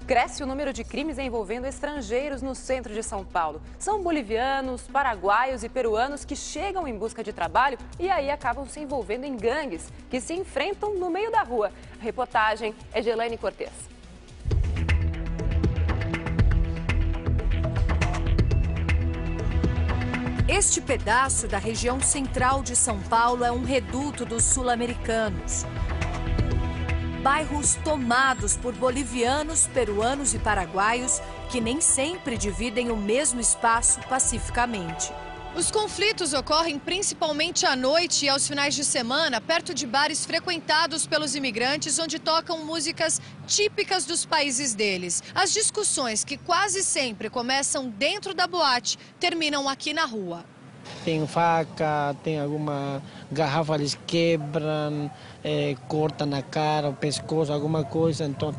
Cresce o número de crimes envolvendo estrangeiros no centro de São Paulo. São bolivianos, paraguaios e peruanos que chegam em busca de trabalho e aí acabam se envolvendo em gangues que se enfrentam no meio da rua. A reportagem é de Elaine Cortez. Este pedaço da região central de São Paulo é um reduto dos sul-americanos. Bairros tomados por bolivianos, peruanos e paraguaios que nem sempre dividem o mesmo espaço pacificamente. Os conflitos ocorrem principalmente à noite e aos finais de semana, perto de bares frequentados pelos imigrantes, onde tocam músicas típicas dos países deles. As discussões, que quase sempre começam dentro da boate, terminam aqui na rua. Tem faca, tem alguma garrafa, eles quebram, cortam na cara, o pescoço, alguma coisa. Então,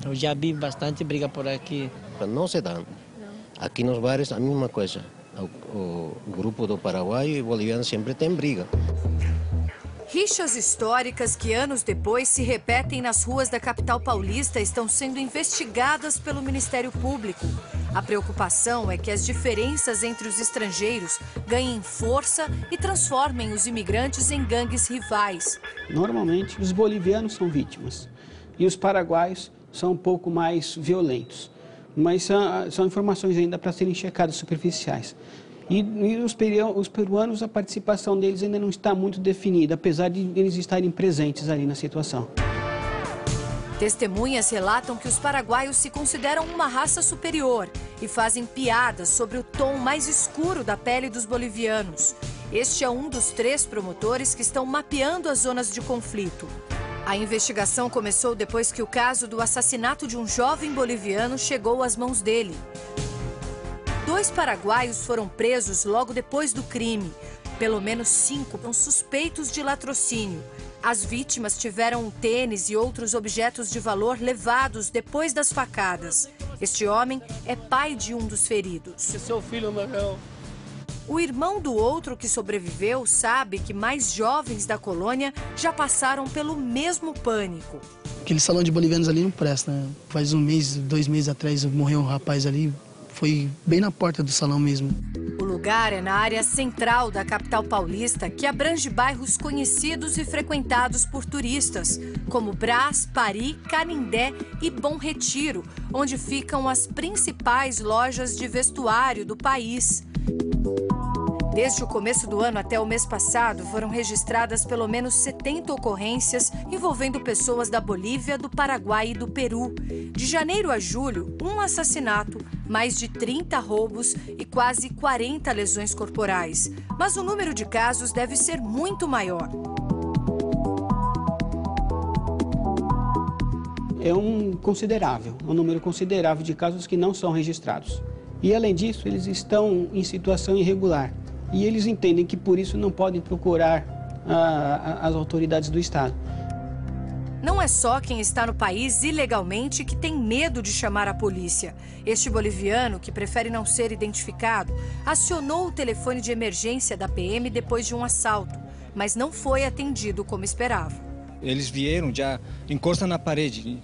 eu já vi bastante briga por aqui. Não se dá. Aqui nos bares a mesma coisa. O grupo do Paraguai e boliviano sempre tem briga. Rixas históricas que anos depois se repetem nas ruas da capital paulista estão sendo investigadas pelo Ministério Público. A preocupação é que as diferenças entre os estrangeiros ganhem força e transformem os imigrantes em gangues rivais. Normalmente, os bolivianos são vítimas e os paraguaios são um pouco mais violentos. Mas são informações ainda para serem checadas superficiais. E os peruanos, a participação deles ainda não está muito definida, apesar de eles estarem presentes ali na situação. Testemunhas relatam que os paraguaios se consideram uma raça superior e fazem piadas sobre o tom mais escuro da pele dos bolivianos. Este é um dos 3 promotores que estão mapeando as zonas de conflito. A investigação começou depois que o caso do assassinato de um jovem boliviano chegou às mãos dele. 2 paraguaios foram presos logo depois do crime. Pelo menos 5 são suspeitos de latrocínio. As vítimas tiveram um tênis e outros objetos de valor levados depois das facadas. Este homem é pai de um dos feridos. Seu filho morreu. O irmão do outro que sobreviveu sabe que mais jovens da colônia já passaram pelo mesmo pânico. Aquele salão de bolivianos ali não presta, né? Faz 1 mês, 2 meses atrás morreu um rapaz ali, foi bem na porta do salão mesmo. O lugar é na área central da capital paulista, que abrange bairros conhecidos e frequentados por turistas, como Brás, Pari, Canindé e Bom Retiro, onde ficam as principais lojas de vestuário do país. Desde o começo do ano até o mês passado, foram registradas pelo menos 70 ocorrências envolvendo pessoas da Bolívia, do Paraguai e do Peru. De janeiro a julho, um assassinato, mais de 30 roubos e quase 40 lesões corporais. Mas o número de casos deve ser muito maior. É um número considerável de casos que não são registrados. E, além disso, eles estão em situação irregular. E eles entendem que, por isso, não podem procurar as autoridades do Estado. Não é só quem está no país ilegalmente que tem medo de chamar a polícia. Este boliviano, que prefere não ser identificado, acionou o telefone de emergência da PM depois de um assalto, mas não foi atendido como esperava. Eles vieram, já encostam na parede,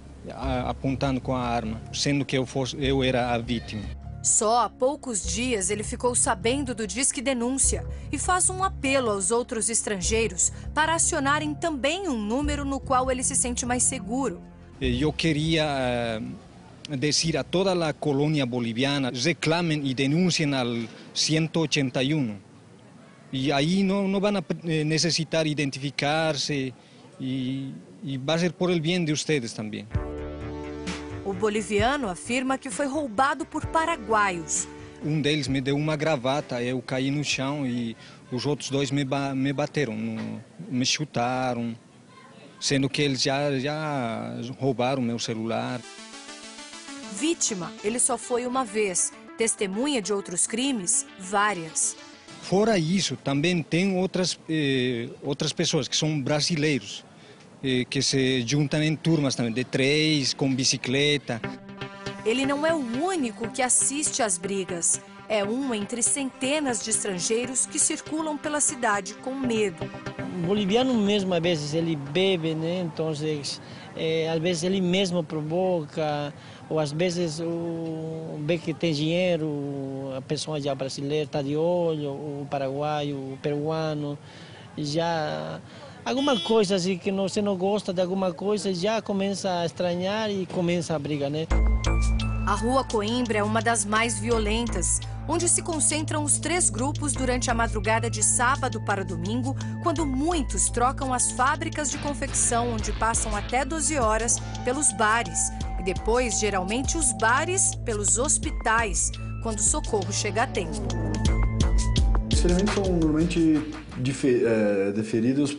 apontando com a arma, sendo que eu era a vítima. Só há poucos dias ele ficou sabendo do Disque Denúncia e faz um apelo aos outros estrangeiros para acionarem também um número no qual ele se sente mais seguro. Eu queria dizer a toda a colônia boliviana, reclamem e denunciem ao 181. E aí não vão necessitar identificar-se e vai ser por el bem de vocês também. O boliviano afirma que foi roubado por paraguaios. Um deles me deu uma gravata, eu caí no chão e os outros 2 me bateram, me chutaram, sendo que eles já roubaram meu celular. Vítima, ele só foi uma vez. Testemunha de outros crimes, várias. Fora isso, também tem outras pessoas que são brasileiros, que se juntam em turmas também, de 3, com bicicleta. Ele não é o único que assiste às brigas. É um entre centenas de estrangeiros que circulam pela cidade com medo. O boliviano mesmo, às vezes, ele bebe, né? Então, às vezes ele mesmo provoca, ou às vezes vê que tem dinheiro, a pessoa já brasileira está de olho, o paraguaio, o peruano, já alguma coisa assim que você não gosta de alguma coisa, já começa a estranhar e começa a briga, né? A Rua Coimbra é uma das mais violentas, onde se concentram os 3 grupos durante a madrugada de sábado para domingo, quando muitos trocam as fábricas de confecção, onde passam até 12 horas, pelos bares. E depois, geralmente, os bares pelos hospitais, quando o socorro chega a tempo. Os ferimentos são normalmente deferidos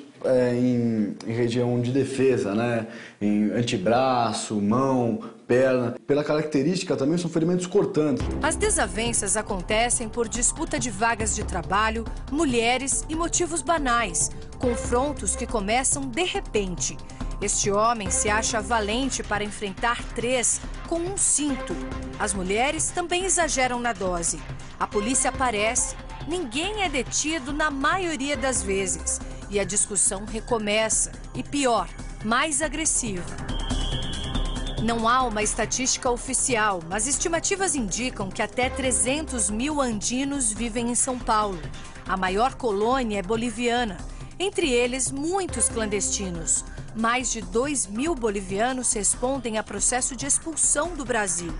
em região de defesa, né? Em antebraço, mão, perna. Pela característica também são ferimentos cortantes. As desavenças acontecem por disputa de vagas de trabalho, mulheres e motivos banais. Confrontos que começam de repente. Este homem se acha valente para enfrentar 3 com um cinto. As mulheres também exageram na dose. A polícia aparece. Ninguém é detido na maioria das vezes. E a discussão recomeça. E pior, mais agressiva. Não há uma estatística oficial, mas estimativas indicam que até 300 mil andinos vivem em São Paulo. A maior colônia é boliviana. Entre eles, muitos clandestinos. Mais de 2.000 bolivianos respondem a processo de expulsão do Brasil.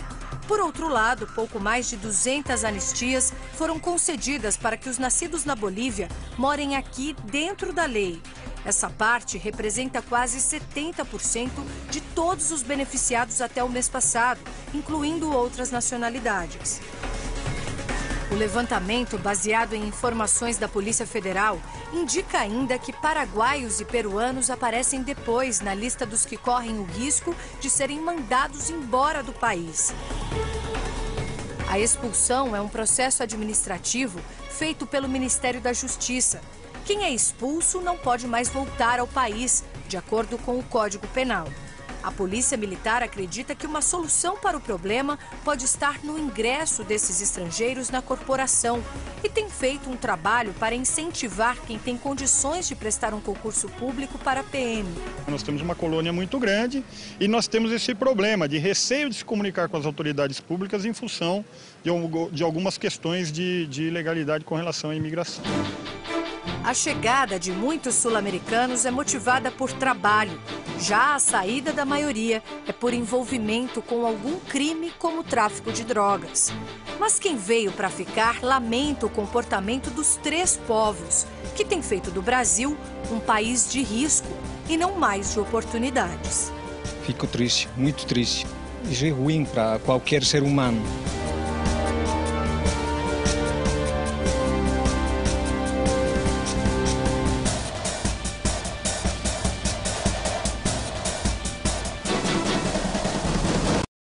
Por outro lado, pouco mais de 200 anistias foram concedidas para que os nascidos na Bolívia morem aqui dentro da lei. Essa parte representa quase 70% de todos os beneficiados até o mês passado, incluindo outras nacionalidades. O levantamento, baseado em informações da Polícia Federal, indica ainda que paraguaios e peruanos aparecem depois na lista dos que correm o risco de serem mandados embora do país. A expulsão é um processo administrativo feito pelo Ministério da Justiça. Quem é expulso não pode mais voltar ao país, de acordo com o Código Penal. A Polícia Militar acredita que uma solução para o problema pode estar no ingresso desses estrangeiros na corporação e tem feito um trabalho para incentivar quem tem condições de prestar um concurso público para a PM. Nós temos uma colônia muito grande e nós temos esse problema de receio de se comunicar com as autoridades públicas em função de algumas questões de ilegalidade com relação à imigração. A chegada de muitos sul-americanos é motivada por trabalho. Já a saída da maioria é por envolvimento com algum crime, como o tráfico de drogas. Mas quem veio para ficar lamenta o comportamento dos 3 povos, que tem feito do Brasil um país de risco e não mais de oportunidades. Fico triste, muito triste. Isso é ruim para qualquer ser humano.